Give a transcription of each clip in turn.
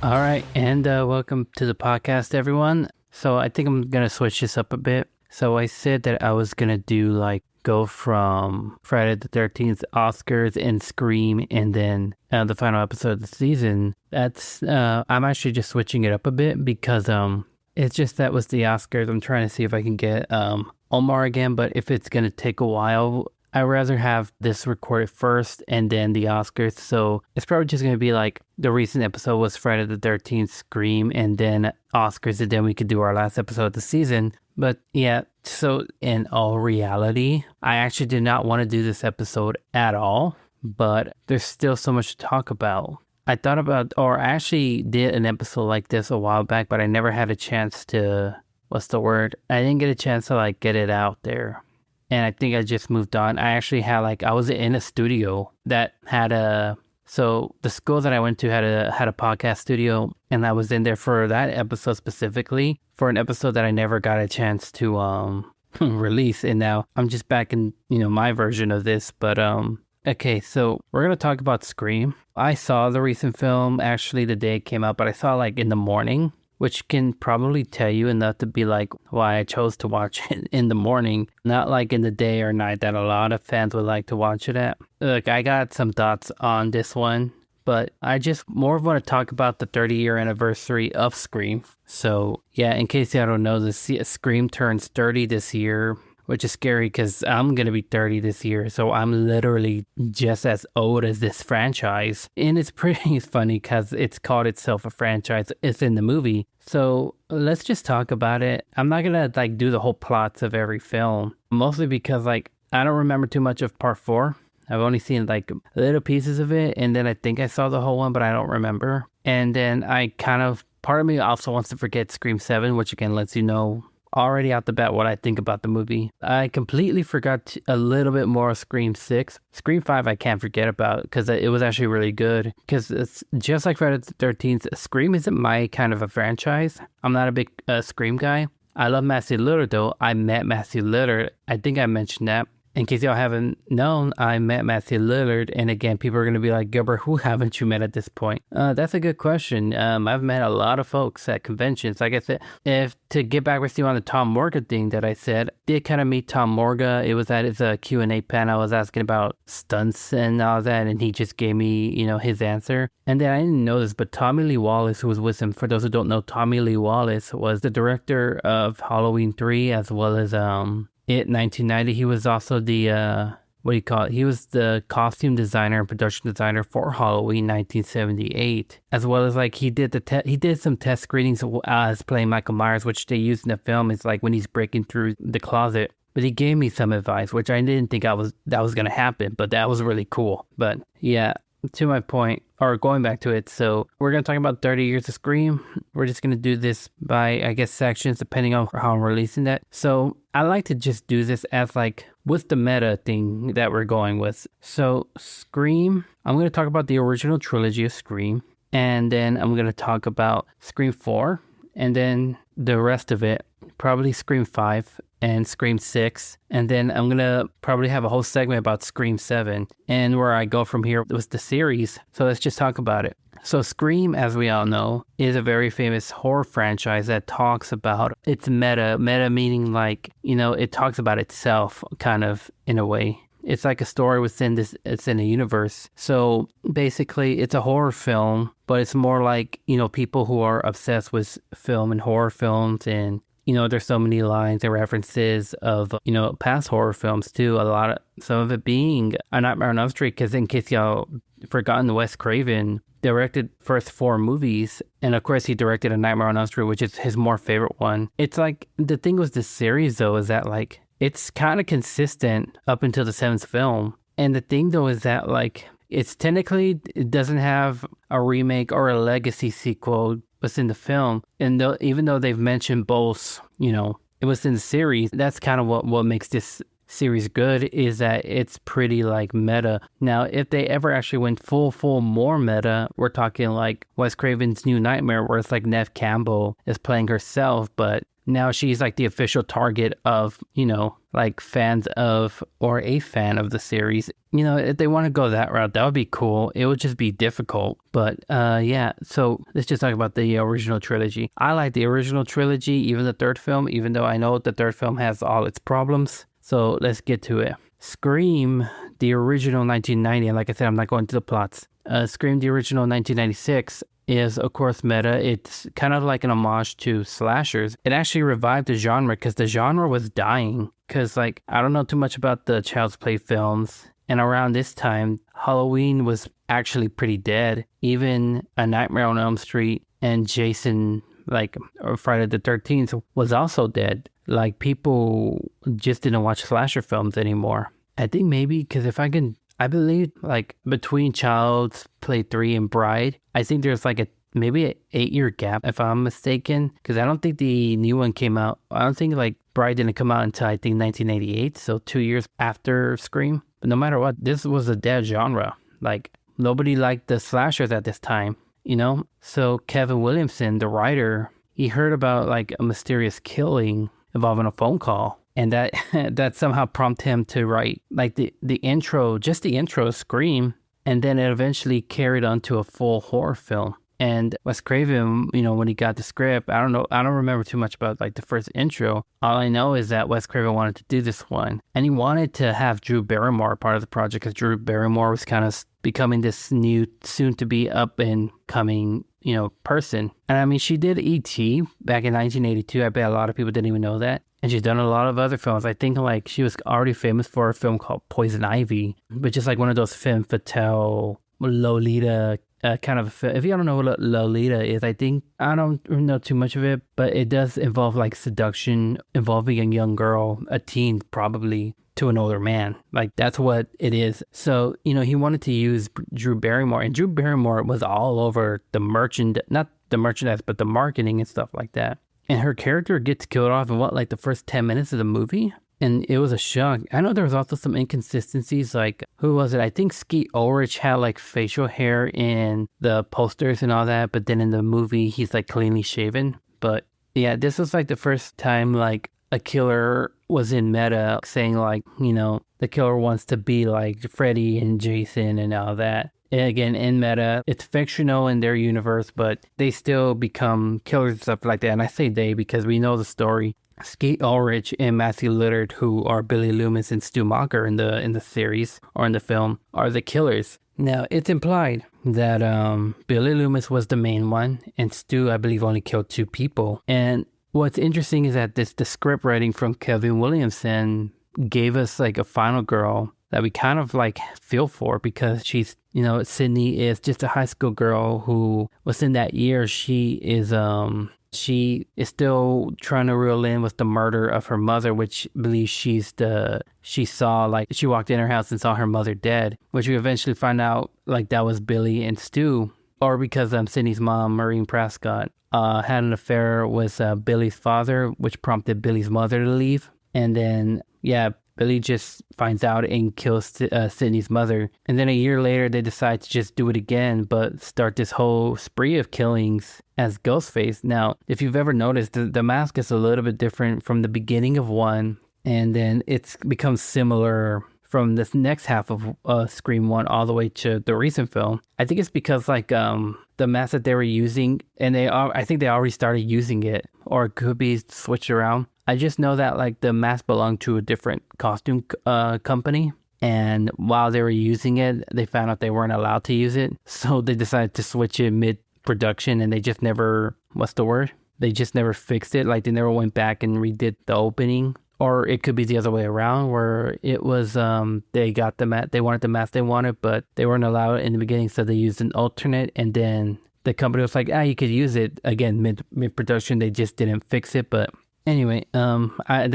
All right, and welcome to the podcast, everyone. So I think I'm gonna switch this up a bit. So I said that I was gonna go from Friday the 13th Oscars and Scream, and then the final episode of the season. That's I'm actually just switching it up a bit because it's just that was the Oscars. I'm trying to see if I can get Omar again, but if it's gonna take a while, I'd rather have this recorded first and then the Oscars. So it's probably just going to be like the recent episode was Friday the 13th Scream and then Oscars, and then we could do our last episode of the season. But yeah, so in all reality, I actually did not want to do this episode at all, but there's still so much to talk about. I actually did an episode like this a while back, but I never had a chance to, I didn't get a chance to get it out there. And I think I just moved on. I actually had I was in a studio that had so the school that I went to had a podcast studio, and I was in there for that episode specifically for an episode that I never got a chance to release. And now I'm just back in, my version of this. But okay, so we're going to talk about Scream. I saw the recent film actually the day it came out, but I saw in the morning, which can probably tell you enough to be why I chose to watch it in the morning, not in the day or night that a lot of fans would like to watch it at. Look, I got some thoughts on this one, but I just more want to talk about the 30-year anniversary of Scream. So yeah, in case you don't know, Scream turns 30 this year, which is scary because I'm going to be 30 this year. So I'm literally just as old as this franchise. And it's pretty funny because it's called itself a franchise. It's in the movie. So let's just talk about it. I'm not going to do the whole plots of every film, mostly because I don't remember too much of part 4. I've only seen little pieces of it. And then I think I saw the whole one, but I don't remember. And then part of me also wants to forget Scream 7, which again lets you know already out the bat what I think about the movie. I completely forgot a little bit more of Scream 6. Scream 5 I can't forget about because it was actually really good. Because it's just like Friday the 13th, Scream isn't my kind of a franchise. I'm not a big Scream guy. I love Matthew Lillard though. I met Matthew Lillard. I think I mentioned that. In case y'all haven't known, I met Matthew Lillard, and again, people are going to be like, Gilbert, who haven't you met at this point? That's a good question. I've met a lot of folks at conventions. Like I said, if to get back with you on the Tom Morga thing that I said, did kind of meet Tom Morga. It was at his Q&A panel. I was asking about stunts and all that, and he just gave me, his answer. And then I didn't know this, but Tommy Lee Wallace, who was with him, for those who don't know, Tommy Lee Wallace was the director of Halloween 3 as well as It 1990. He was also the he was the costume designer and production designer for Halloween 1978, as well as he did some test screenings as playing Michael Myers, which they used in the film. It's when he's breaking through the closet. But he gave me some advice, which I didn't think that was gonna happen, but that was really cool. But yeah, to my point, or going back to it, so we're going to talk about 30 years of Scream. We're just going to do this by, I guess, sections, depending on how I'm releasing that. So I like to just do this as with the meta thing that we're going with. So Scream, I'm going to talk about the original trilogy of Scream, and then I'm going to talk about Scream 4, and then the rest of it, probably Scream 5 and Scream 6, and then I'm gonna probably have a whole segment about Scream 7, and where I go from here was the series. So let's just talk about it. So Scream, as we all know, is a very famous horror franchise that talks about its meta meaning it talks about itself kind of in a way. It's like a story it's in a universe. So basically it's a horror film, but it's more people who are obsessed with film and horror films, and there's so many lines and references of, past horror films too. Some of it being A Nightmare on Elm Street, because in case y'all forgotten, Wes Craven directed first 4 movies, and of course he directed A Nightmare on Elm Street, which is his more favorite one. It's the thing with this series though is that it's kind of consistent up until the 7th film. And the thing though is that it's technically, it doesn't have a remake or a legacy sequel was in the film, and even though they've mentioned both, it was in the series. That's kind of what makes this series good, is that it's pretty meta. Now, if they ever actually went full more meta, we're talking Wes Craven's New Nightmare, where it's Neve Campbell is playing herself, but now she's like the official target of, like fans of, or a fan of the series. If they want to go that route, that would be cool. It would just be difficult. But yeah, so let's just talk about the original trilogy. I like the original trilogy, even the third film, even though I know the third film has all its problems. So let's get to it. Scream, the original 1990, and like I said, I'm not going to the plots. Scream, the original 1996, is of course meta. It's kind of like an homage to slashers. It actually revived the genre because the genre was dying. Because like, I don't know too much about the Child's Play films. And around this time, Halloween was actually pretty dead. Even A Nightmare on Elm Street and Jason, like, or Friday the 13th was also dead. Like, people just didn't watch slasher films anymore. I think maybe because I believe like between Child's Play 3 and Bride, I think there's like maybe an 8-year gap if I'm mistaken. Because I don't think the new one came out. I don't think like Bride didn't come out until I think 1988. So 2 years after Scream. But no matter what, this was a dead genre. Like nobody liked the slashers at this time, So Kevin Williamson, the writer, he heard about like a mysterious killing involving a phone call. And that somehow prompted him to write like the intro, just the intro of Scream. And then it eventually carried on to a full horror film. And Wes Craven, when he got the script, I don't remember too much about like the first intro. All I know is that Wes Craven wanted to do this one. And he wanted to have Drew Barrymore part of the project because Drew Barrymore was kind of becoming this new, soon to be up and coming, person. And I mean, she did E.T. back in 1982. I bet a lot of people didn't even know that. And she's done a lot of other films. I think like she was already famous for a film called Poison Ivy, which is like one of those femme fatale Lolita kind of a film. If you don't know what Lolita is, I don't know too much of it, but it does involve like seduction involving a young girl, a teen probably, to an older man. Like that's what it is. So, he wanted to use Drew Barrymore, and Drew Barrymore was all over not the merchandise, but the marketing and stuff like that. And her character gets killed off in the first 10 minutes of the movie? And it was a shock. I know there was also some inconsistencies, like, who was it? I think Skeet Ulrich had like facial hair in the posters and all that, but then in the movie, he's like cleanly shaven. But yeah, this was like the first time like a killer was in meta saying like, the killer wants to be like Freddy and Jason and all that. And again, in meta, it's fictional in their universe, but they still become killers and stuff like that. And I say they because we know the story. Skeet Ulrich and Matthew Lillard, who are Billy Loomis and Stu Macher in the series or in the film, are the killers. Now, it's implied that Billy Loomis was the main one, and Stu, I believe, only killed 2 people. And what's interesting is that the script writing from Kevin Williamson gave us like a final girl that we kind of like feel for because she's, Sydney is just a high school girl who within that year, she is still trying to reel in with the murder of her mother, which believes she walked in her house and saw her mother dead, which we eventually find out like that was Billy and Stu, or because Sydney's mom, Maureen Prescott, had an affair with Billy's father, which prompted Billy's mother to leave. And then, Billy just finds out and kills Sydney's mother. And then a year later, they decide to just do it again, but start this whole spree of killings as Ghostface. Now, if you've ever noticed, the mask is a little bit different from the beginning of one, and then it's becomes similar from this next half of Scream 1 all the way to the recent film. I think it's because like the mask that they were using, and I think they already started using it, or it could be switched around. I just know that like the mask belonged to a different costume company, and while they were using it, they found out they weren't allowed to use it, so they decided to switch it mid-production, and they just never, They just never fixed it. Like they never went back and redid the opening. Or it could be the other way around, where it was they got they wanted the mask they wanted, but they weren't allowed in the beginning, so they used an alternate, and then the company was like, you could use it again mid-production. They just didn't fix it, but. Anyway, I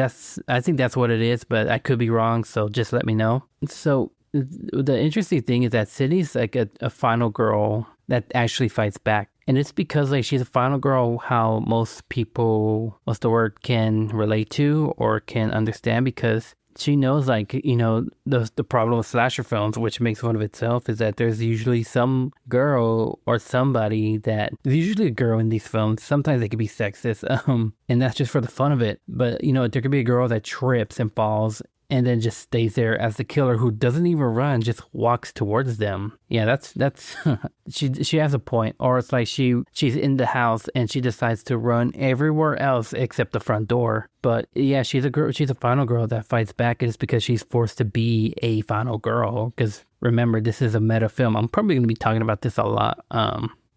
think that's what it is, but I could be wrong, so just let me know. So the interesting thing is that Sydney's like a final girl that actually fights back. And it's because like she's a final girl how most people, can relate to or can understand, because she knows, like, the problem with slasher films, which makes fun of itself, is that there's usually some girl or somebody there's usually a girl in these films. Sometimes they can be sexist, and that's just for the fun of it. But, there could be a girl that trips and falls and then just stays there as the killer, who doesn't even run, just walks towards them. Yeah, that's she has a point. Or it's like she's in the house and she decides to run everywhere else except the front door. But yeah, she's a final girl that fights back. It's because she's forced to be a final girl. Because remember, this is a meta film. I'm probably going to be talking about this a lot.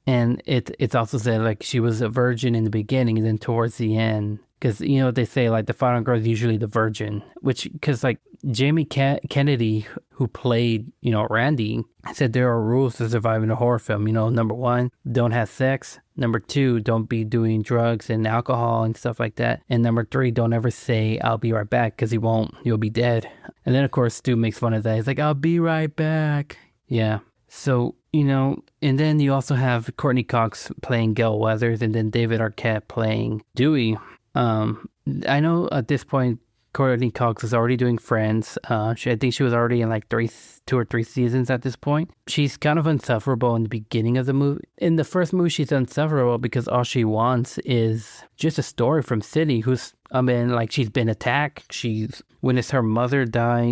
And it's also said, like, she was a virgin in the beginning, and then towards the end, because, they say, like, the final girl is usually the virgin, because, like, Jamie Kennedy, who played, Randy, said there are rules to survive in a horror film. Number one, don't have sex. Number two, don't be doing drugs and alcohol and stuff like that. And number three, don't ever say, I'll be right back, because you'll be dead. And then, of course, Stu makes fun of that. He's like, I'll be right back. Yeah. So, and then you also have Courtney Cox playing Gail Weathers, and then David Arquette playing Dewey. I know at this point, Courtney Cox is already doing Friends. I think she was already in like 2 or 3 seasons at this point. She's kind of insufferable in the beginning of the movie. In the first movie, she's insufferable because all she wants is just a story from Sydney, she's been attacked. She's witnessed her mother die,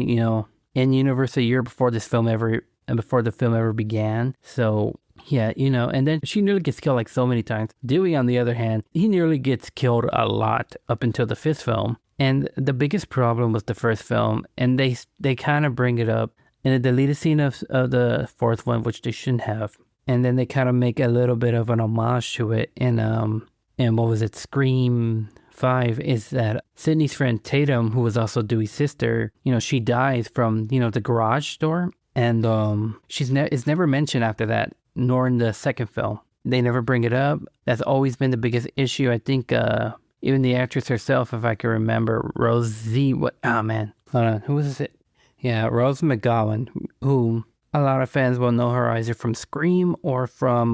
in universe a year before the film ever began. So yeah, and then she nearly gets killed like so many times. Dewey, on the other hand, he nearly gets killed a lot up until the 5th film. And the biggest problem was the first film, and they kind of bring it up in a deleted scene of the 4th one, which they shouldn't have. And then they kind of make a little bit of an homage to it in what was it, Scream 5, is that Sydney's friend Tatum, who was also Dewey's sister, she dies from, the garage door. And it's never mentioned after that, nor in the second film. They never bring it up. That's always been the biggest issue. I think even the actress herself, if I can remember, Rosie, hold on, who was it? Yeah, Rose McGowan, who a lot of fans will know her either from Scream or from,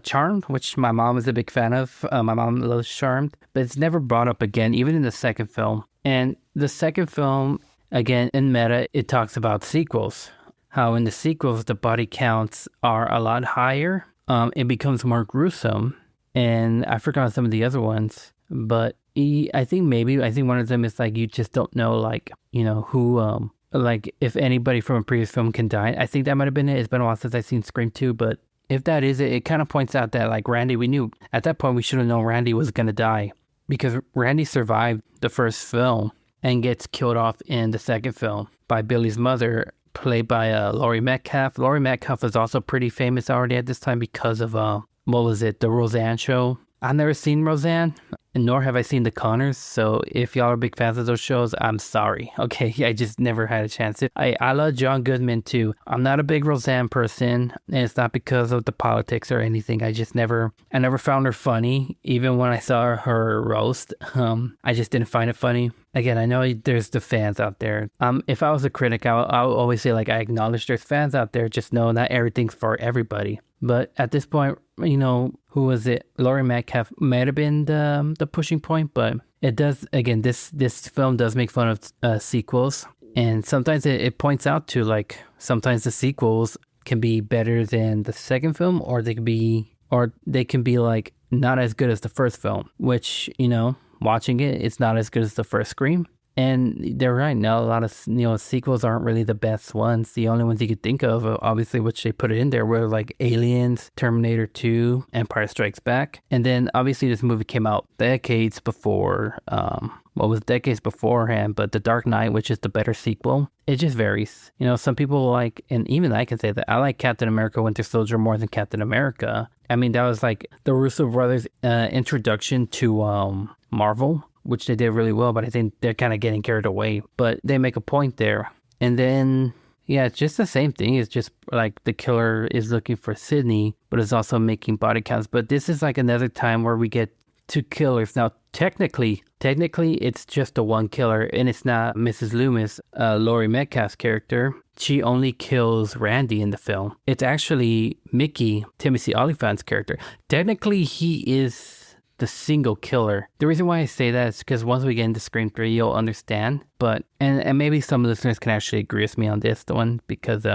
Charmed, which my mom is a big fan of. My mom loves Charmed, but it's never brought up again, even in the second film. And the second film, again, in meta, it talks about sequels. How in the sequels, the body counts are a lot higher. It becomes more gruesome. And I forgot some of the other ones. But I think one of them is like, you just don't know, like, who, like, if anybody from a previous film can die. I think that might have been it. It's been a while since I've seen Scream 2. But if that is it, it kind of points out that, like, Randy, we knew at that point we should have known Randy was going to die. Because Randy survived the first film and gets killed off in the second film by Billy's mother, played by Laurie Metcalf. Laurie Metcalf was also pretty famous already at this time because of, the Roseanne show. I've never seen Roseanne, nor have I seen The Conners, so if y'all are big fans of those shows, I'm sorry. Okay, I just never had a chance. I love John Goodman too. I'm not a big Roseanne person, and it's not because of the politics or anything. I never found her funny, even when I saw her roast. I just didn't find it funny. Again, I know there's the fans out there. If I was a critic, I would always say, like, I acknowledge there's fans out there, just know not everything's for everybody. But at this point, who was it? Laurie Metcalf might have been the pushing point, but it does, again, this film does make fun of sequels. And sometimes it points out to, like, sometimes the sequels can be better than the second film, or they can be like not as good as the first film, which, watching it's not as good as the first Scream. And they're right. Now, a lot of, sequels aren't really the best ones. The only ones you could think of, obviously, which they put it in there, were like Aliens, Terminator 2, Empire Strikes Back. And then, obviously, this movie came out decades before, decades beforehand, but The Dark Knight, which is the better sequel, it just varies. Some people like, and even I can say that I like Captain America Winter Soldier more than Captain America. I mean, that was like the Russo brothers' introduction to Marvel, which they did really well, but I think they're kind of getting carried away. But they make a point there. And then, yeah, it's just the same thing. It's just like the killer is looking for Sydney, but is also making body counts. But this is like another time where we get 2 killers. Now, technically, it's just the one killer, and it's not Mrs. Loomis, Laurie Metcalf's character. She only kills Randy in the film. It's actually Mickey, Timothy Olyphant's character. Technically, he is the single killer. The reason why I say that is because once we get into Scream 3, you'll understand. But, and maybe some listeners can actually agree with me on this one because,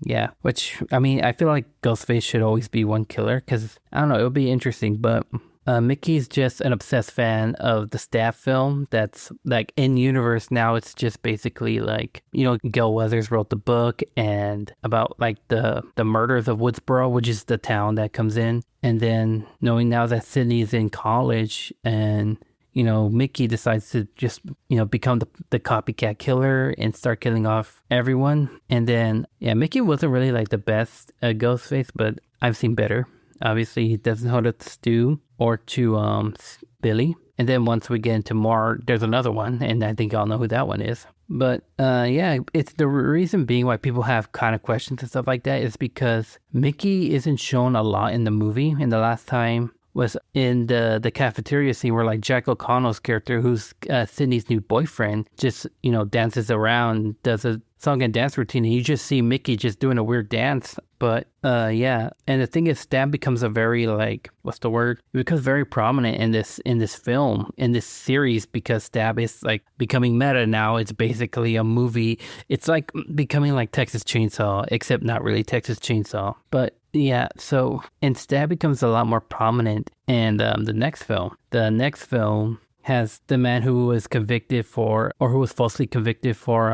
yeah, which, I mean, I feel like Ghostface should always be one killer because, I don't know, it would be interesting, but Mickey's just an obsessed fan of the Stab film that's like in universe now. It's just basically like, you know, Gail Weathers wrote the book and about like the murders of Woodsboro, which is the town that comes in. And then knowing now that Sydney's in college and, you know, Mickey decides to just, you know, become the copycat killer and start killing off everyone. And then, yeah, Mickey wasn't really like the best at Ghostface, but I've seen better. Obviously, he doesn't hold it to Stu or to Billy. And then once we get into more, there's another one, and I think y'all know who that one is. But yeah, it's the reason being why people have kind of questions and stuff like that is because Mickey isn't shown a lot in the movie. And the last time was in the cafeteria scene where like Jack O'Connell's character, who's Sydney's new boyfriend, just, you know, dances around, does a song and dance routine, and you just see Mickey just doing a weird dance. But yeah, and the thing is, Stab becomes a very like, what's the word? It becomes very prominent in this film, in this series, because Stab is like becoming meta now. It's basically a movie. It's like becoming like Texas Chainsaw, except not really Texas Chainsaw. But yeah, so and Stab becomes a lot more prominent in the next film. The next film has the man who was convicted for, or who was falsely convicted for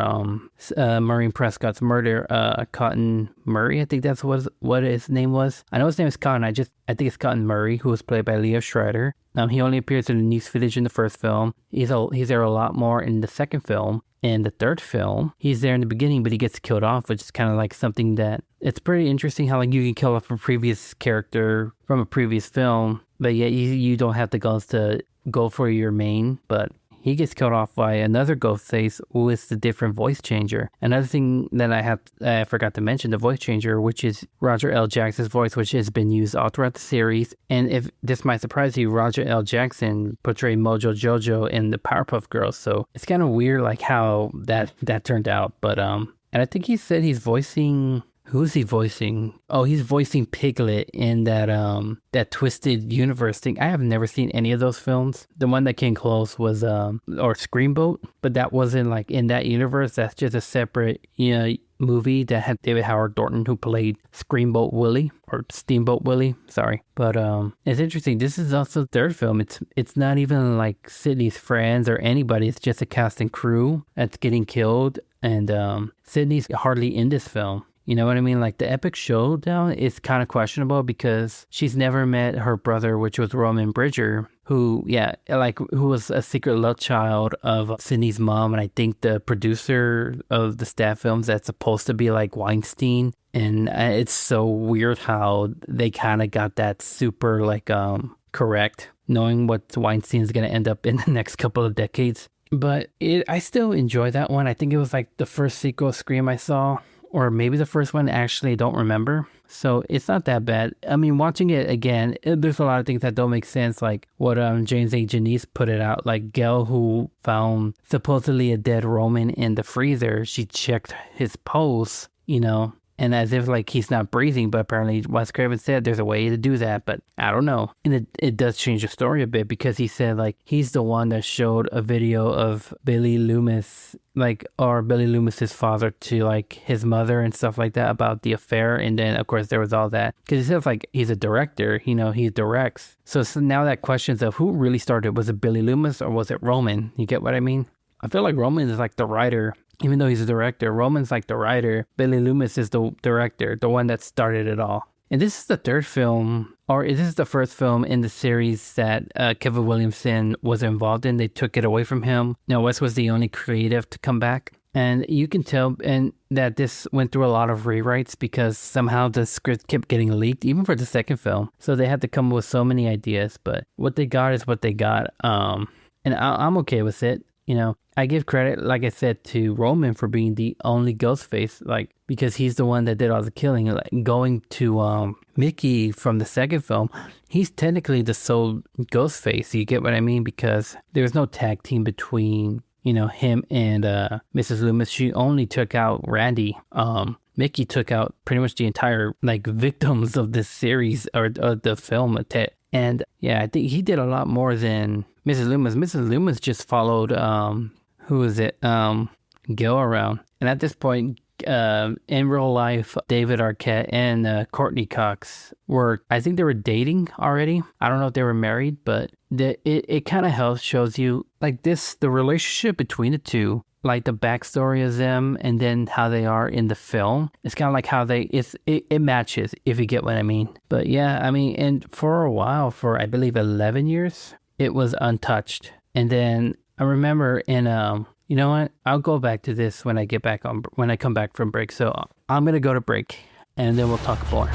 Maureen Prescott's murder, Cotton Murray. I think that's what his name was. I know his name is Cotton. I think it's Cotton Murray, who was played by Leah Schreider. He only appears in the news footage in the first film. He's there a lot more in the second film. In the third film, he's there in the beginning, but he gets killed off, which is kind of like something that, it's pretty interesting how like you can kill off a previous character from a previous film, but yet you don't have the guns to go for your main. But he gets killed off by another Ghostface who is the different voice changer. Another thing that I forgot to mention, the voice changer, which is Roger L. Jackson's voice, which has been used all throughout the series. And if this might surprise you, Roger L. Jackson portrayed Mojo Jojo in the Powerpuff Girls. So it's kind of weird like how that turned out. But and I think he said he's voicing, who's he voicing? Oh, he's voicing Piglet in that Twisted Universe thing. I have never seen any of those films. The one that came close was or Screamboat, but that wasn't like in that universe. That's just a separate, you know, movie that had David Howard Thornton, who played Screamboat Willie or Steamboat Willie. Sorry, but it's interesting. This is also the third film. It's not even like Sydney's friends or anybody. It's just a cast and crew that's getting killed, and Sydney's hardly in this film. You know what I mean? Like the epic showdown is kind of questionable because she's never met her brother, which was Roman Bridger, who was a secret love child of Sydney's mom. And I think the producer of the Stab films that's supposed to be like Weinstein. And it's so weird how they kind of got that super like correct, knowing what Weinstein is going to end up in the next couple of decades. But I still enjoy that one. I think it was like the first sequel Scream I saw. Or maybe the first one, actually, I don't remember. So it's not that bad. I mean, watching it again, there's a lot of things that don't make sense. Like what James A. Janice put it out. Like Gail, who found supposedly a dead Roman in the freezer, she checked his pulse, you know, and as if like he's not breathing. But apparently Wes Craven said there's a way to do that. But I don't know. And it does change the story a bit because he said like he's the one that showed a video of Billy Loomis, like, or Billy Loomis's father to like his mother and stuff like that about the affair. And then of course there was all that because he says like he's a director, you know, he directs. So now that questions of who really started, was it Billy Loomis or was it Roman? You get what I mean? I feel like Roman is like the writer, even though he's a director. Roman's like the writer. Billy Loomis is the director, the one that started it all. And this is the third film, or this is the first film in the series that Kevin Williamson was involved in. They took it away from him. Now, Wes was the only creative to come back. And you can tell that this went through a lot of rewrites because somehow the script kept getting leaked, even for the second film. So they had to come up with so many ideas. But what they got is what they got. And I'm okay with it. You know, I give credit, like I said, to Roman for being the only Ghostface, like, because he's the one that did all the killing. Like, going to Mickey from the second film, he's technically the sole Ghostface. You get what I mean? Because there's no tag team between, you know, him and Mrs. Loomis. She only took out Randy. Mickey took out pretty much the entire like victims of this series or the film And yeah, I think he did a lot more than Mrs. Loomis. Mrs. Loomis just followed who is it? Gil around. And at this point, in real life, David Arquette and Courtney Cox I think they were dating already. I don't know if they were married, but it kind of helps, shows you like the relationship between the two, like the backstory of them and then how they are in the film. It's kind of like how it matches, if you get what I mean. But yeah, I mean, and for a while, for I believe 11 years, it was untouched. And then I remember in, you know what? I'll go back to this when I come back from break. So I'm going to go to break and then we'll talk more.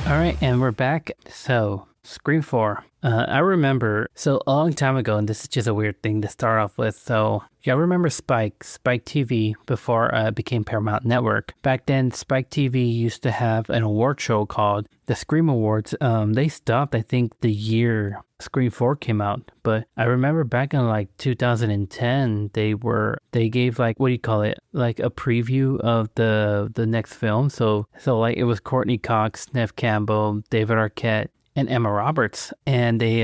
All right, and we're back. So, Scream 4. I remember, so a long time ago, and this is just a weird thing to start off with. So, yeah, I remember Spike TV before it became Paramount Network. Back then, Spike TV used to have an award show called the Scream Awards. They stopped, I think, the year Scream 4 came out. But I remember back in like 2010, they gave like, what do you call it? Like a preview of the next film. So like it was Courtney Cox, Neve Campbell, David Arquette, and Emma Roberts. And they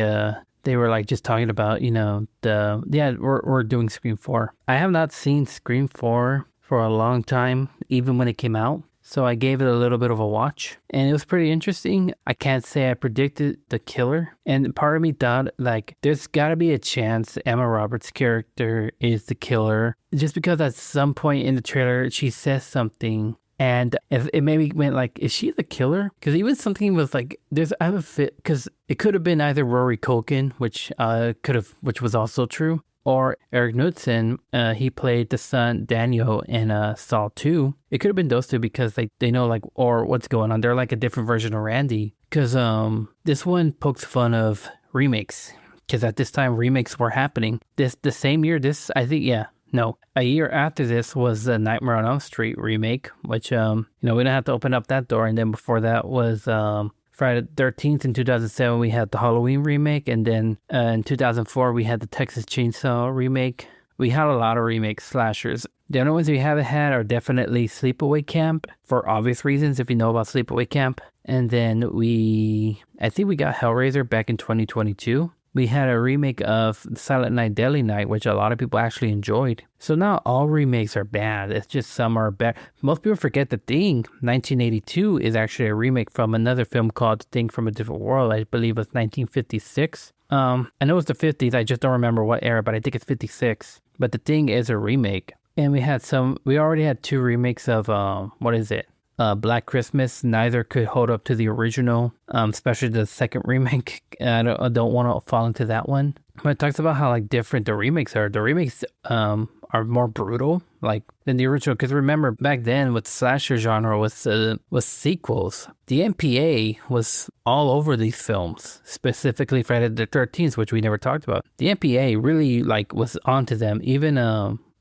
were like just talking about, we're doing Scream 4. I have not seen Scream 4 for a long time, even when it came out. So I gave it a little bit of a watch, and it was pretty interesting. I can't say I predicted the killer, and part of me thought, like, there's got to be a chance Emma Roberts' character is the killer, just because at some point in the trailer, she says something, and if it maybe went like, is she the killer? Because even something was like, I have a fit, because it could have been either Rory Culkin, which was also true, or Eric Knudsen. He played the son Daniel in Saw 2. It could have been those two because they know like, or what's going on. They're like a different version of Randy. Because this one pokes fun of remakes. Because at this time remakes were happening. The same year, a year after this was the Nightmare on Elm Street remake, which we didn't have to open up that door. And then before that was Friday the 13th in 2007, we had the Halloween remake. And then in 2004, we had the Texas Chainsaw remake. We had a lot of remake slashers. The only ones we haven't had are definitely Sleepaway Camp, for obvious reasons, if you know about Sleepaway Camp. And then I think we got Hellraiser back in 2022. We had a remake of Silent Night, Deadly Night, which a lot of people actually enjoyed. So not all remakes are bad. It's just some are bad. Most people forget The Thing, 1982, is actually a remake from another film called The Thing from a Different World. I believe it was 1956. I know it's the 50s. I just don't remember what era, but I think it's 56. But The Thing is a remake. And we already had 2 remakes of, Black Christmas. Neither could hold up to the original, especially the second remake. I don't want to fall into that one. But it talks about how like different the remakes are. The remakes are more brutal like than the original. Because remember back then with the slasher genre was sequels. The MPA was all over these films, specifically Friday the 13th, which we never talked about. The MPA really like was onto them. Even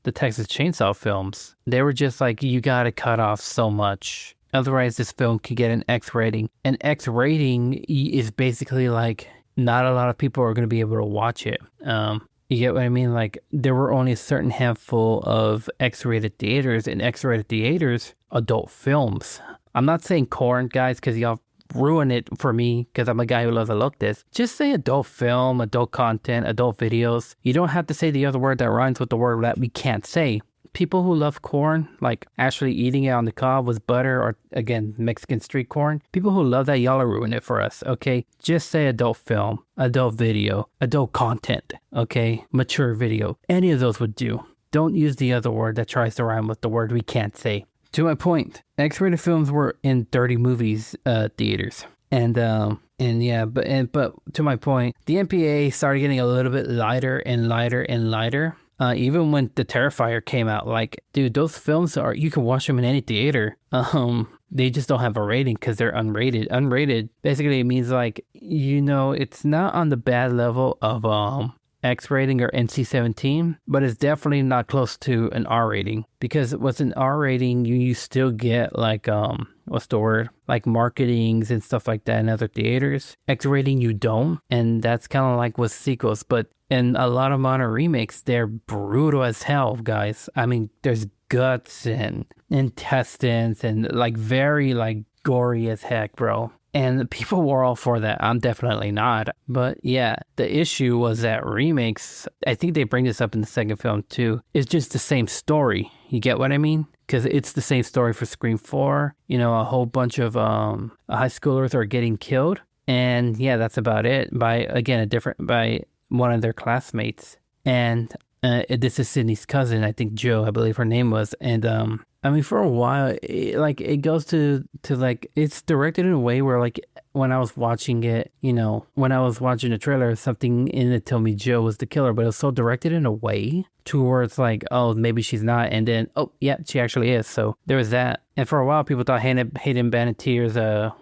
the Texas Chainsaw films, they were just like, you gotta cut off so much. Otherwise, this film could get an X rating. An X rating is basically like, not a lot of people are going to be able to watch it. You get what I mean? Like, there were only a certain handful of X-rated theaters, and X-rated theaters, adult films. I'm not saying corn, guys, because y'all ruin it for me because I'm a guy who loves to look this. Just say adult film, adult content, adult videos. You don't have to say the other word that rhymes with the word that we can't say. People who love corn, like actually eating it on the cob with butter or, again, Mexican street corn. People who love that, y'all are ruining it for us, okay? Just say adult film, adult video, adult content, okay? Mature video. Any of those would do. Don't use the other word that tries to rhyme with the word we can't say. To my point, X-rated films were in 30 movies theaters. But to my point, the MPA started getting a little bit lighter and lighter and lighter. Even when The Terrifier came out, like, dude, those films you can watch them in any theater. They just don't have a rating because they're unrated. Unrated basically means like, it's not on the bad level of X rating or NC-17, but it's definitely not close to an R rating, because with an R rating, you still get like, what's the word? Like marketings and stuff like that in other theaters. X rating, you don't. And that's kind of like with sequels, but in a lot of modern remakes, they're brutal as hell, guys. I mean, there's guts and intestines and like very like gory as heck, bro. And people were all for that. I'm definitely not. But yeah, the issue was that remakes, I think they bring this up in the second film too, it's just the same story. You get what I mean? Because it's the same story for Scream 4. You know, a whole bunch of high schoolers are getting killed. And yeah, that's about it. By one of their classmates. And this is Sydney's cousin, I think Joe, I believe her name was. And I mean, for a while, it goes to like, it's directed in a way where like when I was watching it, you know, when I was watching the trailer, something in it told me Joe was the killer, but it was so directed in a way to where it's like, oh, maybe she's not. And then, oh, yeah, she actually is. So there was that. And for a while, people thought Hayden Panettiere's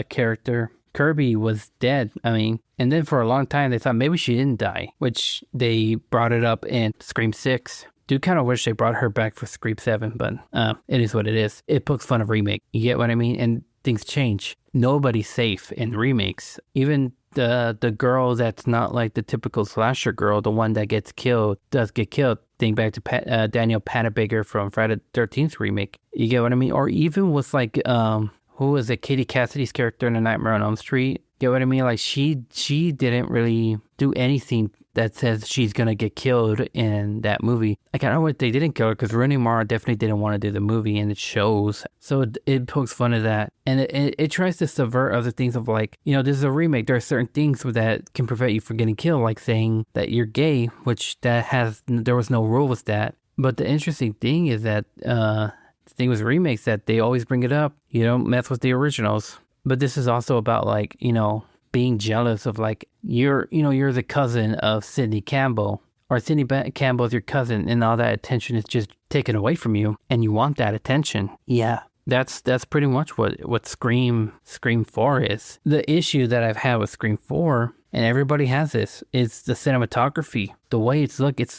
character, Kirby, was dead. I mean, and then for a long time, they thought maybe she didn't die, which they brought it up in Scream 6. Do kind of wish they brought her back for Scream 7, but it is what it is. It pokes fun of remake. You get what I mean? And things change. Nobody's safe in remakes. Even the girl that's not like the typical slasher girl, the one that gets killed, does get killed. Think back to Danielle Panabaker from Friday the 13th remake. You get what I mean? Or even with like, who was it? Katie Cassidy's character in A Nightmare on Elm Street. Get what I mean? Like she didn't really do anything that says she's gonna get killed in that movie. Like, I don't know what they didn't kill her, because Rooney Mara definitely didn't want to do the movie, and it shows. So it pokes fun of that, and it tries to subvert other things of like, you know, this is a remake. There are certain things that can prevent you from getting killed, like saying that you're gay, which there was no rule with that. But the interesting thing is that the thing with remakes, that they always bring it up. You don't mess with the originals. But this is also about like, you know, being jealous of like, you're the cousin of Sidney Campbell, or Sidney Campbell is your cousin, and all that attention is just taken away from you, and you want that attention. Yeah, that's pretty much what Scream 4 is. The issue that I've had with Scream 4, and everybody has this, is the cinematography. The way it looks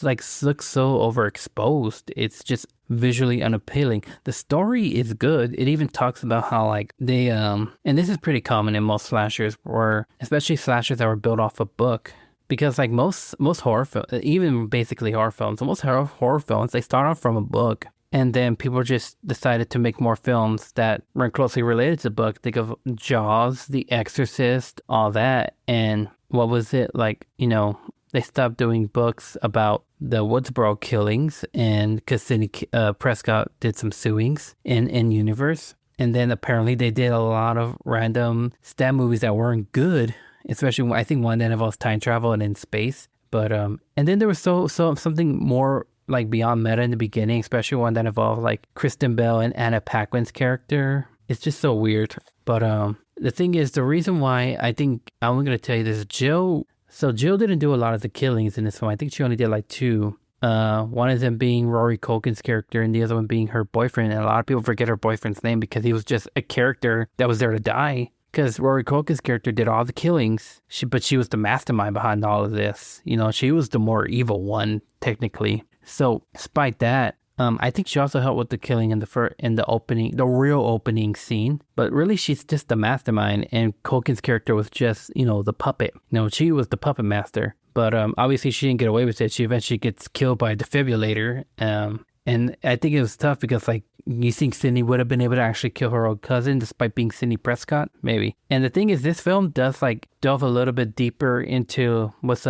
so overexposed. It's just visually unappealing. The story is good. It even talks about how like they and this is pretty common in most slashers, or especially slashers that were built off a book, because like most horror films, even basically horror films, most horror films, they start off from a book, and then people just decided to make more films that were closely related to the book. Think of Jaws, The Exorcist, all that. And what was it like, you know, they stopped doing books about the Woodsboro killings, and because Sidney Prescott did some suings in universe. And then apparently they did a lot of random stab movies that weren't good, especially I think one that involves time travel and in space. But and then there was so something more like beyond meta in the beginning, especially one that involved like Kristen Bell and Anna Paquin's character. It's just so weird. But the thing is, the reason why I think I'm going to tell you this, Jill didn't do a lot of the killings in this film. I think she only did like 2. One of them being Rory Culkin's character, and the other one being her boyfriend. And a lot of people forget her boyfriend's name because he was just a character that was there to die. Because Rory Culkin's character did all the killings, but she was the mastermind behind all of this. You know, she was the more evil one, technically. So, despite that, I think she also helped with the killing in the opening, the real opening scene. But really, she's just the mastermind, and Culkin's character was just, you know, the puppet. You know, she was the puppet master. But obviously, she didn't get away with it. She eventually gets killed by a defibrillator. And I think it was tough because, like, you think Sidney would have been able to actually kill her own cousin despite being Sidney Prescott? Maybe. And the thing is, this film does, like, delve a little bit deeper into what's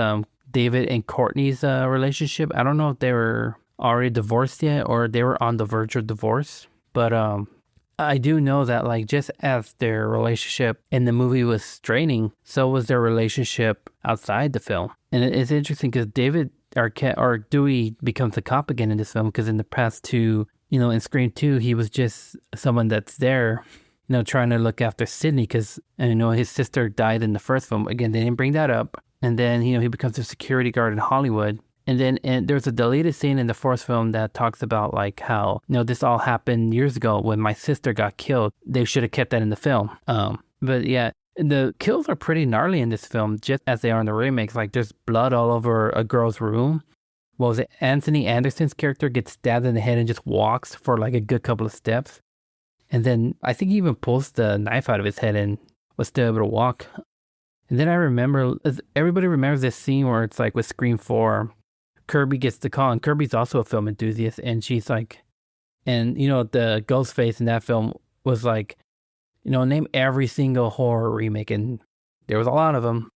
David and Courtney's relationship. I don't know if they were already divorced yet or they were on the verge of divorce. But I do know that, like, just as their relationship in the movie was straining, so was their relationship outside the film. And it's interesting because David Arquette, or Dewey, becomes a cop again in this film, because in the past 2, you know, in Scream 2, he was just someone that's there, you know, trying to look after Sidney, because, you know, his sister died in the first film. Again, they didn't bring that up. And then, you know, he becomes a security guard in Hollywood. And there's a deleted scene in the fourth film that talks about, like, how, you know, this all happened years ago when my sister got killed. They should have kept that in the film. But yeah, The kills are pretty gnarly in this film, just as they are in the remakes. Like, there's blood all over a girl's room. What was it? Anthony Anderson's character gets stabbed in the head and just walks for like a good couple of steps. And then I think he even pulls the knife out of his head and was still able to walk. And then I remember, everybody remembers this scene where it's like with Scream 4, Kirby gets the call, and Kirby's also a film enthusiast, and she's like, and the Ghostface in that film was like, name every single horror remake, and there was a lot of them.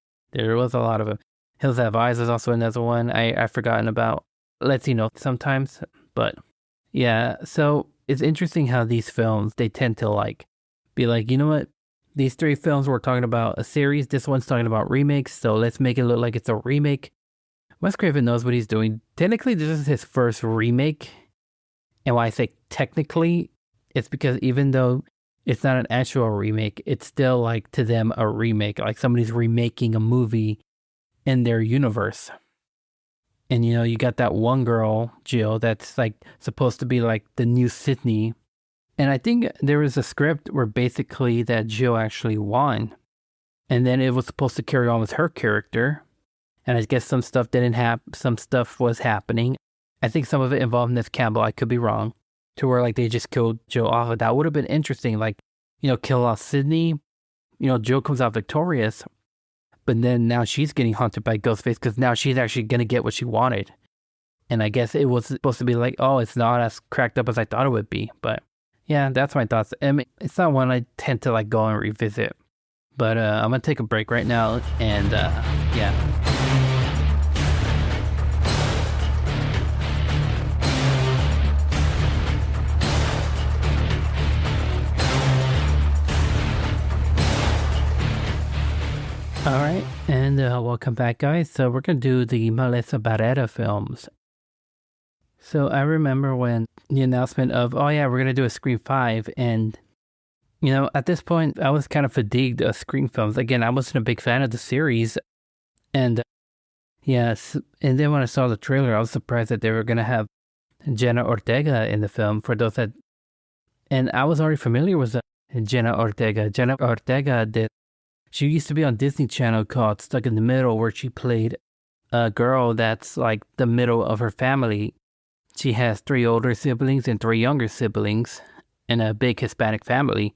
Hills Have Eyes is also another one I've forgotten about. Lets you know sometimes, but yeah, so it's interesting how these films, they tend to like, be like, you know what? These three films we're talking about a series, this one's talking about remakes, so let's make it look like it's a remake. Wes Craven knows what he's doing. Technically, this is his first remake. And why I say technically, it's because even though it's not an actual remake, it's still like to them a remake. Like somebody's remaking a movie in their universe. And you got that one girl, Jill, that's like supposed to be like the new Sydney. And I think there was a script where basically that Jill actually won. And then it was supposed to carry on with her character. And I guess some stuff didn't happen. Some stuff was happening. I think some of it involved Neve Campbell. I could be wrong. To where like they just killed Jill off. That would have been interesting. Like, kill off Sydney. Jill comes out victorious. But then now she's getting haunted by Ghostface because now she's actually going to get what she wanted. And I guess it was supposed to be like, oh, it's not as cracked up as I thought it would be. But yeah, that's my thoughts. I mean, it's not one I tend to like go and revisit. But I'm going to take a break right now. And yeah. All right, and welcome back, guys. So we're going to do the Melissa Barrera films. So I remember when the announcement of, oh yeah, we're going to do a Scream 5, and, at this point, I was kind of fatigued of Scream films. Again, I wasn't a big fan of the series, and yes, and then when I saw the trailer, I was surprised that they were going to have Jenna Ortega in the film, for those that, and I was already familiar with Jenna Ortega. Jenna Ortega she used to be on Disney Channel called Stuck in the Middle, where she played a girl that's like the middle of her family. She has 3 older siblings and 3 younger siblings in a big Hispanic family.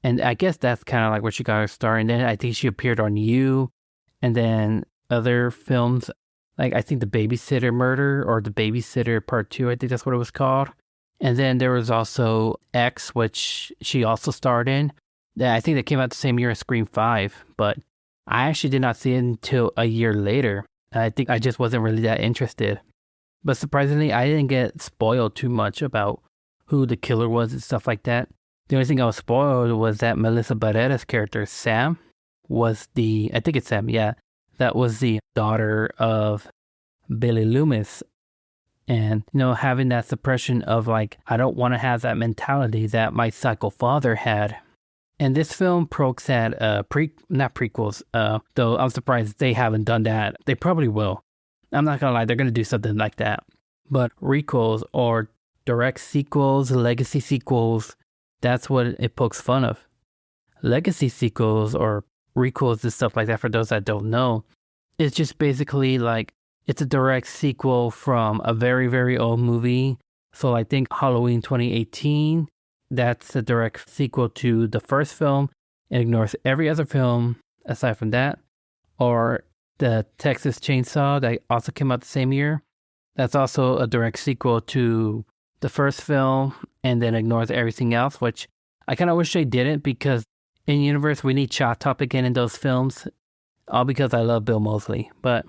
And I guess that's kind of like where she got her start. And then I think she appeared on You, and then other films, like I think The Babysitter Murder or The Babysitter Part 2, I think that's what it was called. And then there was also X, which she also starred in. Yeah, I think that came out the same year as Scream 5, but I actually did not see it until a year later. I think I just wasn't really that interested. But surprisingly, I didn't get spoiled too much about who the killer was and stuff like that. The only thing I was spoiled was that Melissa Barrera's character, Sam, was I think it's Sam, yeah. That was the daughter of Billy Loomis. And, having that suppression of like, I don't want to have that mentality that my psycho father had. And this film pokes at not prequels, though I'm surprised they haven't done that. They probably will. I'm not gonna lie, they're gonna do something like that. But requels or direct sequels, legacy sequels, that's what it pokes fun of. Legacy sequels or requels and stuff like that, for those that don't know, it's just basically like, it's a direct sequel from a very, very old movie. So I think Halloween 2018, that's a direct sequel to the first film. It ignores every other film aside from that. Or the Texas Chainsaw that also came out the same year. That's also a direct sequel to the first film and then ignores everything else, which I kind of wish they didn't, because in universe we need Chop Top again in those films, all because I love Bill Moseley. But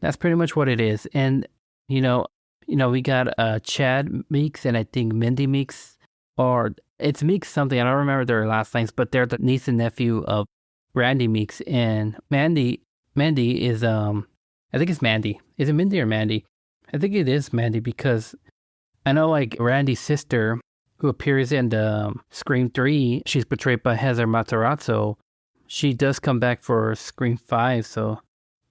that's pretty much what it is. And, we got Chad Meeks and I think Mindy Meeks, or it's Meeks something, I don't remember their last names, but they're the niece and nephew of Randy Meeks. And Mandy is, I think it's Mandy. Is it Mindy or Mandy? I think it is Mandy, because I know like Randy's sister, who appears in the Scream 3, she's portrayed by Heather Matarazzo. She does come back for Scream 5, so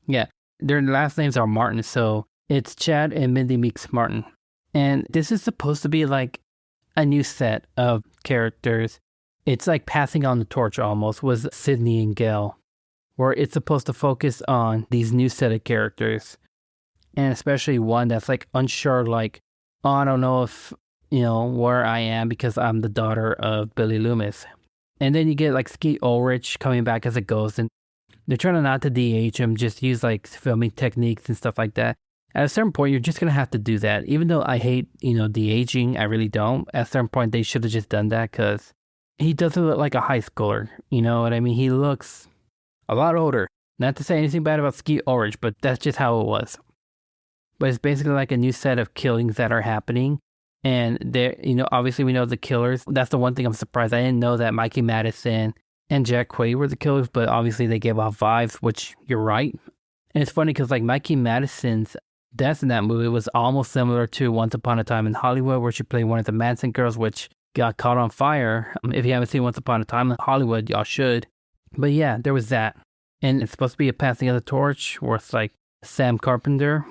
yeah. Their last names are Martin, so it's Chad and Mindy Meeks Martin. And this is supposed to be like a new set of characters. It's like passing on the torch almost, was Sydney and Gail, where it's supposed to focus on these new set of characters. And especially one that's like unsure, like, oh, I don't know if, where I am because I'm the daughter of Billy Loomis. And then you get like Skeet Ulrich coming back as a ghost, and they're trying not to DH him, just use like filming techniques and stuff like that. At a certain point, you're just going to have to do that. Even though I hate, de-aging, I really don't. At a certain point, they should have just done that because he doesn't look like a high schooler. You know what I mean? He looks a lot older. Not to say anything bad about Skeet Ulrich, but that's just how it was. But it's basically like a new set of killings that are happening. And there, obviously we know the killers. That's the one thing I'm surprised. I didn't know that Mikey Madison and Jack Quaid were the killers, but obviously they gave off vibes, which you're right. And it's funny because like Mikey Madison's death in that movie was almost similar to Once Upon a Time in Hollywood, where she played one of the Manson girls, which got caught on fire. If you haven't seen Once Upon a Time in Hollywood, y'all should. But yeah, there was that. And it's supposed to be a passing of the torch where it's like Sam Carpenter.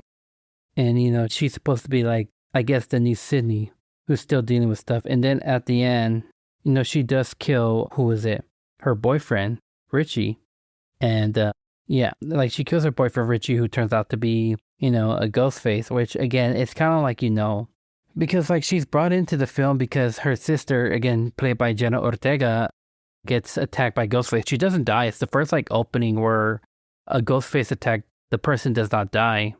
And, she's supposed to be like, I guess, the new Sydney, who's still dealing with stuff. And then at the end, she does kill, who is it? Her boyfriend, Richie. And yeah, like she kills her boyfriend, Richie, who turns out to be, a ghost face, which again, it's kind of like, because like she's brought into the film because her sister, again, played by Jenna Ortega, gets attacked by Ghostface. She doesn't die. It's the first like opening where a Ghostface attack, the person does not die.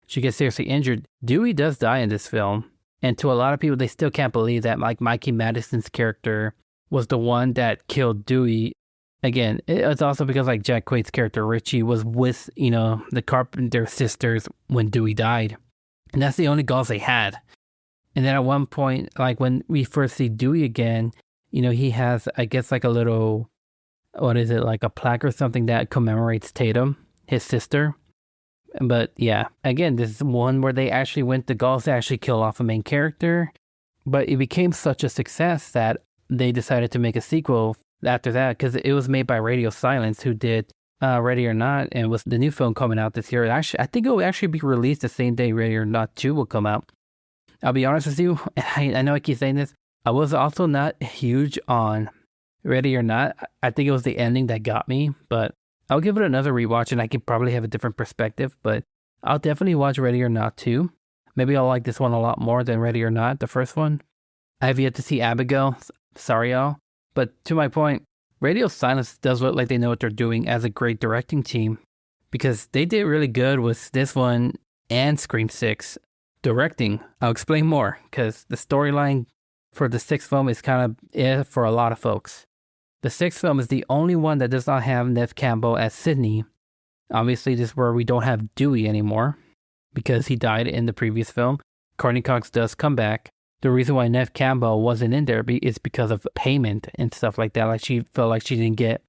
She gets seriously injured. Dewey does die in this film. And to a lot of people, they still can't believe that like Mikey Madison's character was the one that killed Dewey. Again, it's also because like Jack Quaid's character, Richie, was with, the Carpenter sisters when Dewey died. And that's the only goals they had. And then at one point, like when we first see Dewey again, he has, I guess, like a little, like a plaque or something that commemorates Tatum, his sister. But yeah, again, this is one where they actually went the goals to actually kill off a main character. But it became such a success that they decided to make a sequel after that, because it was made by Radio Silence, who did Ready or Not, and was the new film coming out this year. Actually, I think it will actually be released the same day Ready or Not 2 will come out. I'll be honest with you, I know I keep saying this, I was also not huge on Ready or Not. I think it was the ending that got me, but I'll give it another rewatch and I can probably have a different perspective, but I'll definitely watch Ready or Not 2. Maybe I'll like this one a lot more than Ready or Not, the first one. I have yet to see Abigail. Sorry, y'all. But to my point, Radio Silence does look like they know what they're doing as a great directing team, because they did really good with this one and Scream 6 directing. I'll explain more, because the storyline for the sixth film is kind of for a lot of folks. The sixth film is the only one that does not have Neve Campbell as Sydney. Obviously, this is where we don't have Dewey anymore, because he died in the previous film. Courtney Cox does come back. The reason why Neve Campbell wasn't in there is because of payment and stuff like that. Like she felt like she didn't get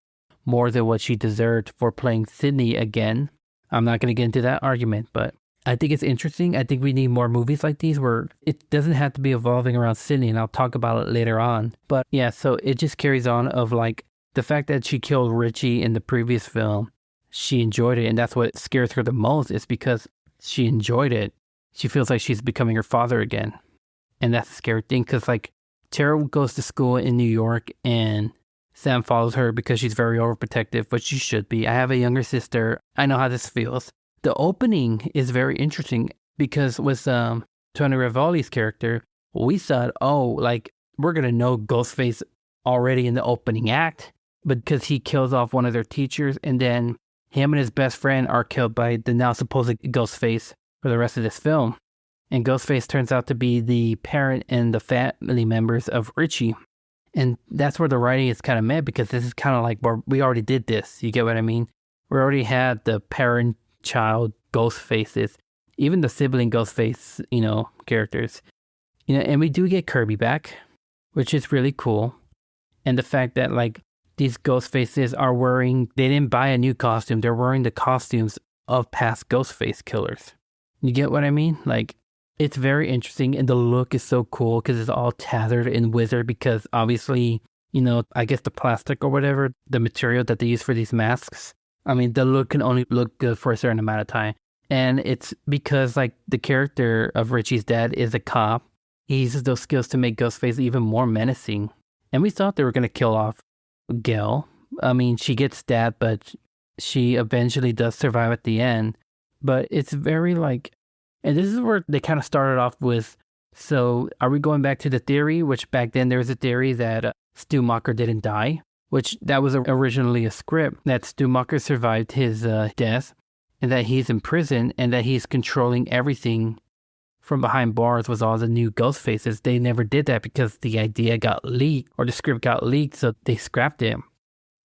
more than what she deserved for playing Sydney again. I'm not going to get into that argument, but I think it's interesting. I think we need more movies like these where it doesn't have to be evolving around Sydney, and I'll talk about it later on. But yeah, so it just carries on of like the fact that she killed Richie in the previous film. She enjoyed it, and that's what scares her the most, is because she enjoyed it. She feels like she's becoming her father again. And that's a scary thing, because like Tara goes to school in New York and Sam follows her because she's very overprotective, but she should be. I have a younger sister. I know how this feels. The opening is very interesting because with Tony Revali's character, we thought, oh, like we're going to know Ghostface already in the opening act, but because he kills off one of their teachers, and then him and his best friend are killed by the now supposed Ghostface for the rest of this film. And Ghostface turns out to be the parent and the family members of Richie. And that's where the writing is kind of mad, because this is kind of like, where we already did this. You get what I mean? We already had the parent-child Ghostfaces, even the sibling Ghostface, characters. And we do get Kirby back, which is really cool. And the fact that, like, these Ghostfaces are wearing, they didn't buy a new costume. They're wearing the costumes of past Ghostface killers. You get what I mean? Like, it's very interesting, and the look is so cool because it's all tattered and withered, because obviously, I guess the plastic or whatever, the material that they use for these masks, I mean, the look can only look good for a certain amount of time. And it's because, like, the character of Richie's dad is a cop. He uses those skills to make Ghostface even more menacing. And we thought they were going to kill off Gil. I mean, she gets stabbed, but she eventually does survive at the end. But it's very like, and this is where they kind of started off with, so are we going back to the theory, which back then there was a theory that Stumacher didn't die, which that was originally a script, that Stumacher survived his death, and that he's in prison, and that he's controlling everything from behind bars with all the new ghost faces. They never did that because the idea got leaked, or the script got leaked, so they scrapped it.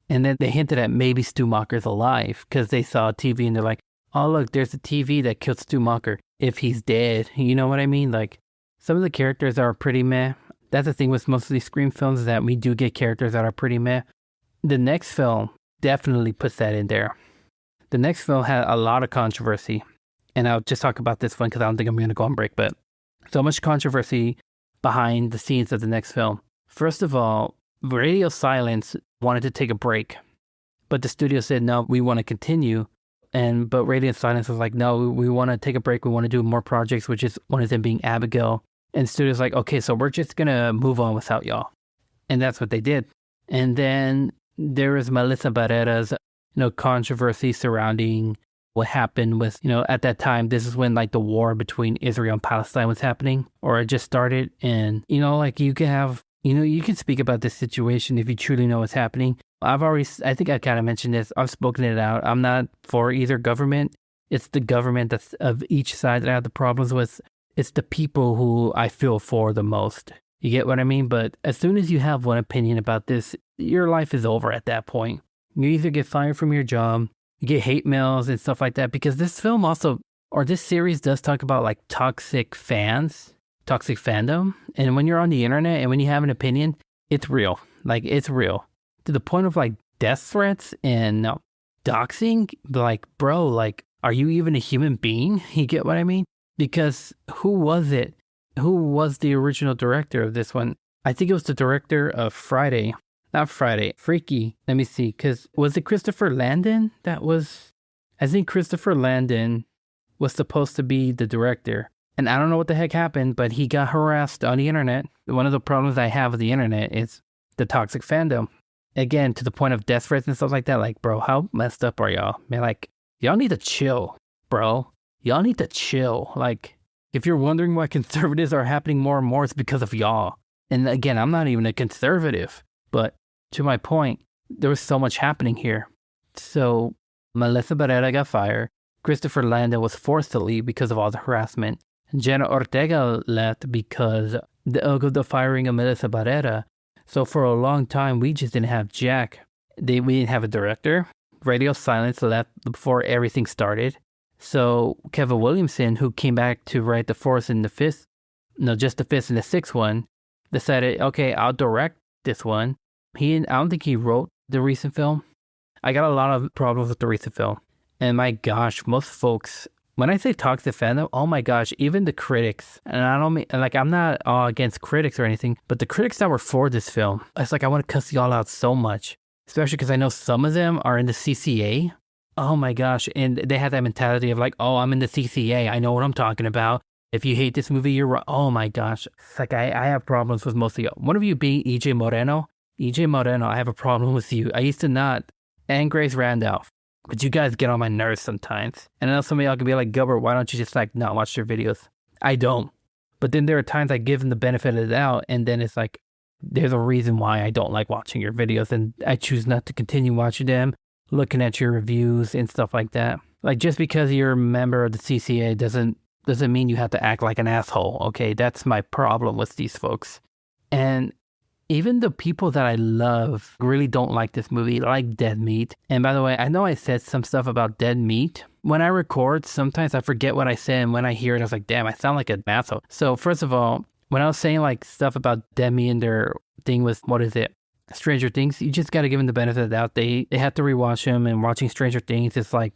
And then they hinted at maybe Stumacher's alive, because they saw TV and they're like, oh look, there's a TV that killed Stumacher if he's dead. You know what I mean? Like, some of the characters are pretty meh. That's the thing with most of these Scream films, is that we do get characters that are pretty meh. The next film definitely puts that in there. The next film had a lot of controversy. And I'll just talk about this one because I don't think I'm going to go on break. But so much controversy behind the scenes of the next film. First of all, Radio Silence wanted to take a break. But the studio said, no, we want to continue. But Radio Silence was like, no, we want to take a break. We want to do more projects, which is one of them being Abigail. And the studio's like, okay, so we're just going to move on without y'all. And that's what they did. And then there was Melissa Barrera's, controversy surrounding what happened with, at that time, this is when like the war between Israel and Palestine was happening, or it just started. And, like you can have, you can speak about this situation if you truly know what's happening. I think I kind of mentioned this. I've spoken it out. I'm not for either government. It's the government that's of each side that I have the problems with. It's the people who I feel for the most. You get what I mean? But as soon as you have one opinion about this, your life is over at that point. You either get fired from your job, you get hate mails and stuff like that, because this film also, or this series does talk about like toxic fans, toxic fandom. And when you're on the internet and when you have an opinion, it's real. Like, it's real. To the point of like death threats and doxing. Like, bro, like, are you even a human being? You get what I mean? Because who was it? Who was the original director of this one? I think it was the director of Friday. Not Friday. Freaky. Let me see. Because was it Christopher Landon? I think Christopher Landon was supposed to be the director. And I don't know what the heck happened, but he got harassed on the internet. One of the problems I have with the internet is the toxic fandom. Again, to the point of death threats and stuff like that. Like, bro, how messed up are y'all? Man, like, y'all need to chill, bro. Y'all need to chill. Like, if you're wondering why conservatives are happening more and more, it's because of y'all. And again, I'm not even a conservative. But to my point, there was so much happening here. So Melissa Barrera got fired. Christopher Landon was forced to leave because of all the harassment. Jenna Ortega left because of the firing of Melissa Barrera. So for a long time, we just didn't have Jack. We didn't have a director. Radio Silence left before everything started. So Kevin Williamson, who came back to write the fourth and the fifth, just the fifth and the sixth one, decided, okay, I'll direct this one. I don't think he wrote the recent film. I got a lot of problems with the recent film. And my gosh, most folks, when I say toxic fandom, oh my gosh, even the critics, and I don't mean, like, I'm not against critics or anything, but the critics that were for this film, it's like I want to cuss y'all out so much, especially because I know some of them are in the CCA. Oh my gosh, and they have that mentality of like, oh, I'm in the CCA, I know what I'm talking about. If you hate this movie, you're wrong. Oh my gosh, it's like I have problems with most of you. One of you being EJ Moreno. EJ Moreno, I have a problem with you. I used to not, and Grace Randolph. But you guys get on my nerves sometimes. And I know some of y'all can be like, Gilbert, why don't you just like not watch their videos? I don't. But then there are times I give them the benefit of the doubt, and then it's like, there's a reason why I don't like watching your videos, and I choose not to continue watching them, looking at your reviews and stuff like that. Like, just because you're a member of the CCA doesn't mean you have to act like an asshole, okay? That's my problem with these folks. And even the people that I love really don't like this movie, like Dead Meat. And by the way, I know I said some stuff about Dead Meat. When I record, sometimes I forget what I said, and when I hear it, I was like, damn, I sound like an asshole. So first of all, when I was saying like stuff about Dead Meat and their thing with, what is it? Stranger Things, you just got to give them the benefit of the doubt. They have to rewatch them, and watching Stranger Things is like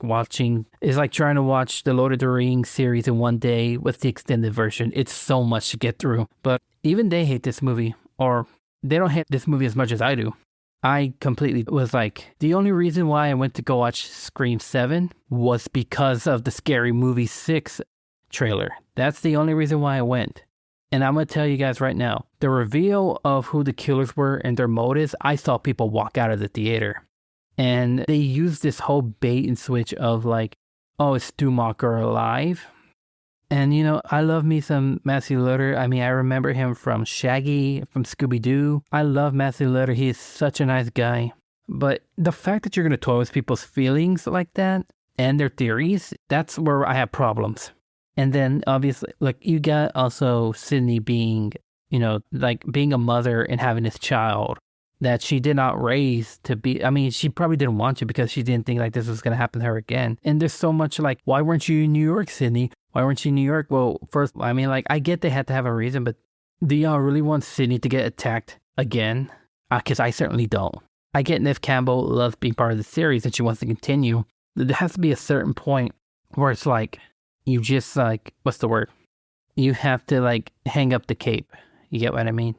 trying to watch the Lord of the Rings series in one day with the extended version. It's so much to get through. But even they hate this movie, or they don't hate this movie as much as I do. I completely was like, the only reason why I went to go watch Scream 7 was because of the Scary Movie 6 trailer. That's the only reason why I went. And I'm going to tell you guys right now, the reveal of who the killers were and their motives, I saw people walk out of the theater. And they used this whole bait and switch of like, oh, is Stumacher alive? And, you know, I love me some Matthew Lillard. I mean, I remember him from Shaggy, from Scooby-Doo. I love Matthew Lillard. He is such a nice guy. But the fact that you're going to toy with people's feelings like that and their theories, that's where I have problems. And then, obviously, like, you got also Sydney being, you know, like being a mother and having this child that she did not raise to be. I mean, she probably didn't want to because she didn't think like this was going to happen to her again. And there's so much like, why weren't you in New York, Sydney? Why weren't you in New York? Well, first, I mean, like, I get they had to have a reason, but do y'all really want Sydney to get attacked again? Because I certainly don't. I get Neve Campbell loves being part of the series and she wants to continue. There has to be a certain point where it's like, you just like, what's the word? You have to like hang up the cape. You get what I mean?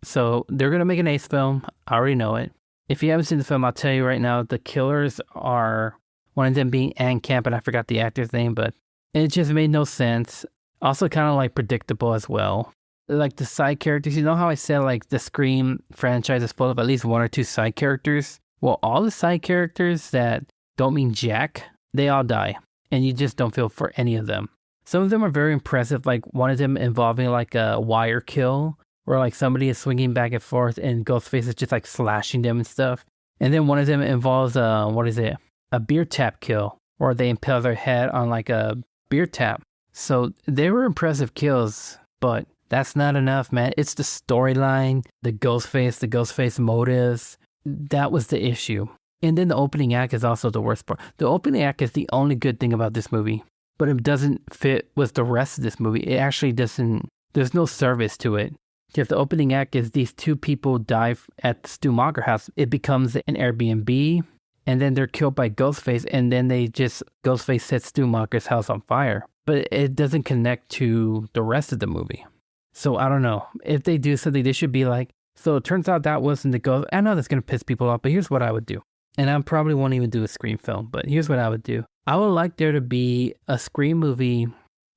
So they're going to make an Ace film. I already know it. If you haven't seen the film, I'll tell you right now, the killers are one of them being Ann Camp, and I forgot the actor's name, but it just made no sense. Also kind of like predictable as well. Like the side characters, you know how I said like the Scream franchise is full of at least one or two side characters? Well, all the side characters that don't mean jack, they all die. And you just don't feel for any of them. Some of them are very impressive, like one of them involving like a wire kill, where like somebody is swinging back and forth and Ghostface is just like slashing them and stuff. And then one of them involves, a beer tap kill, where they impale their head on like a beer tap. So they were impressive kills, but that's not enough, man. It's the storyline, the Ghostface motives. That was the issue. And then the opening act is also the worst part. The opening act is the only good thing about this movie, but it doesn't fit with the rest of this movie. It actually doesn't, there's no service to it. If the opening act is these two people die at the Stumacher house, it becomes an Airbnb, and then they're killed by Ghostface, and then Ghostface sets Stumacher's house on fire. But it doesn't connect to the rest of the movie. So I don't know. If they do something, they should be like, so it turns out that wasn't the ghost. I know that's going to piss people off, but here's what I would do. And I probably won't even do a Scream film, but here's what I would do. I would like there to be a Scream movie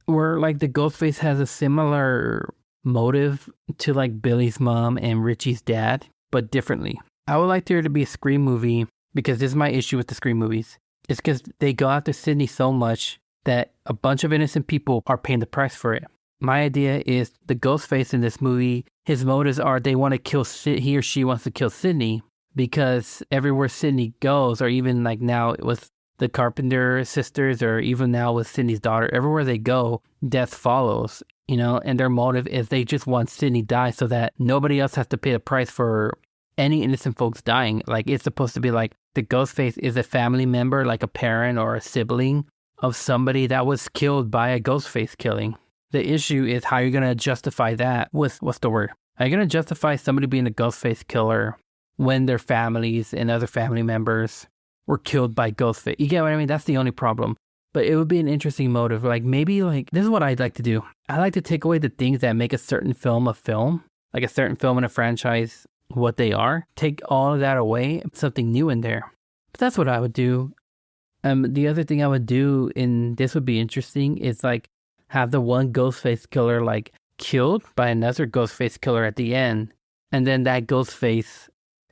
where like the Ghostface has a similar motive to like Billy's mom and Richie's dad, but differently. I would like there to be a Scream movie, because this is my issue with the Scream movies. It's because they go after Sydney so much that a bunch of innocent people are paying the price for it. My idea is the Ghostface in this movie, his motives are they want to kill, he or she wants to kill Sydney, because everywhere Sydney goes, or even like now with the Carpenter sisters, or even now with Sydney's daughter, everywhere they go, death follows, you know, and their motive is they just want Sydney die so that nobody else has to pay the price for any innocent folks dying. Like, it's supposed to be like the Ghostface is a family member, like a parent or a sibling of somebody that was killed by a Ghostface killing. The issue is how you're going to justify that with, what's the word? Are you going to justify somebody being a Ghostface killer when their families and other family members were killed by Ghostface? You get what I mean? That's the only problem. But it would be an interesting motive. Like, maybe like, this is what I'd like to do. I like to take away the things that make a certain film a film, like a certain film in a franchise, what they are. Take all of that away, something new in there. But that's what I would do. The other thing I would do, and this would be interesting, is like have the one Ghostface killer like killed by another Ghostface killer at the end, and then that Ghostface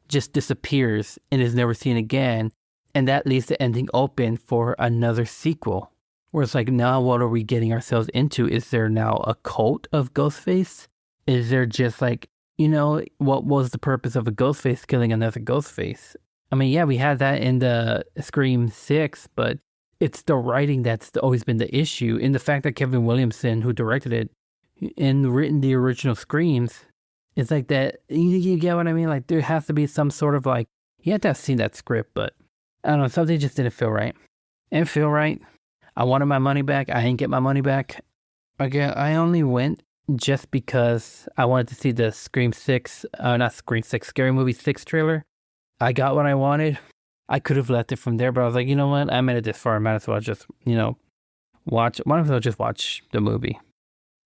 just disappears and is never seen again, and that leaves the ending open for another sequel. Where it's like, now what are we getting ourselves into? Is there now a cult of Ghostface? Is there just like, you know, what was the purpose of a Ghostface killing another Ghostface? I mean, yeah, we had that in the Scream 6, but it's the writing that's always been the issue. And the fact that Kevin Williamson, who directed it and written the original Screams, it's like that, you get what I mean? Like, there has to be some sort of like, you have to have seen that script, but I don't know, something just didn't feel right. It didn't feel right. I wanted my money back. I didn't get my money back. Again, I only went just because I wanted to see the Scary Movie 6 trailer. I got what I wanted. I could have left it from there, but I was like, you know what? I made it this far. I might as well just, might as well just watch the movie.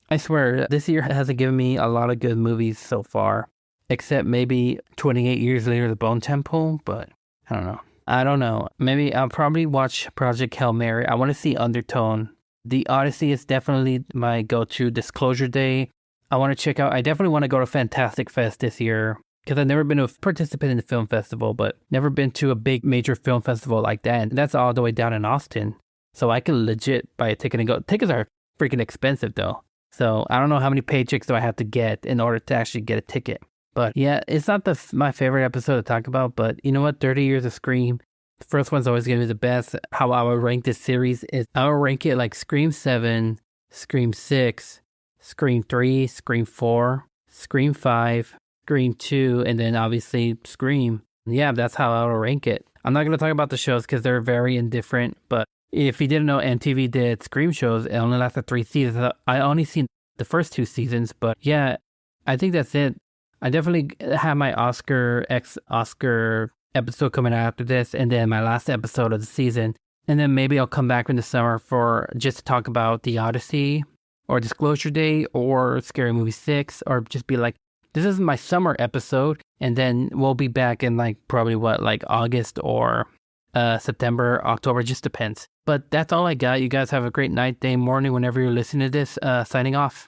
I swear, this year hasn't given me a lot of good movies so far, except maybe 28 Years Later, The Bone Temple, but I don't know. Maybe I'll probably watch Project Hail Mary. I want to see Undertone. The Odyssey is definitely my go-to. Disclosure Day, I want to check out. I definitely want to go to Fantastic Fest this year because I've never been to a participant in the film festival, but never been to a big major film festival like that. And that's all the way down in Austin. So I could legit buy a ticket and go. Tickets are freaking expensive though. So I don't know how many paychecks do I have to get in order to actually get a ticket. But yeah, it's not my favorite episode to talk about, but you know what? 30 years of Scream. The first one's always going to be the best. How I would rank this series is I would rank it like Scream 7, Scream 6, Scream 3, Scream 4, Scream 5, Scream 2, and then obviously Scream. Yeah, that's how I would rank it. I'm not going to talk about the shows because they're very indifferent, but if you didn't know, MTV did Scream shows. It only lasted 3 seasons. I only seen the first 2 seasons, but yeah, I think that's it. I definitely have my Oscar episode coming out after this, and then my last episode of the season. And then maybe I'll come back in the summer for just to talk about The Odyssey or Disclosure Day or Scary Movie 6, or just be like, this is my summer episode. And then we'll be back in like probably August or September, October, just depends. But that's all I got. You guys have a great night, day, morning, whenever you're listening to this. Signing off.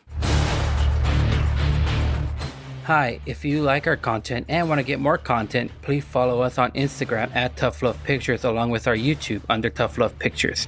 Hi, if you like our content and want to get more content, please follow us on Instagram at Tough Love Pictures along with our YouTube under Tough Love Pictures.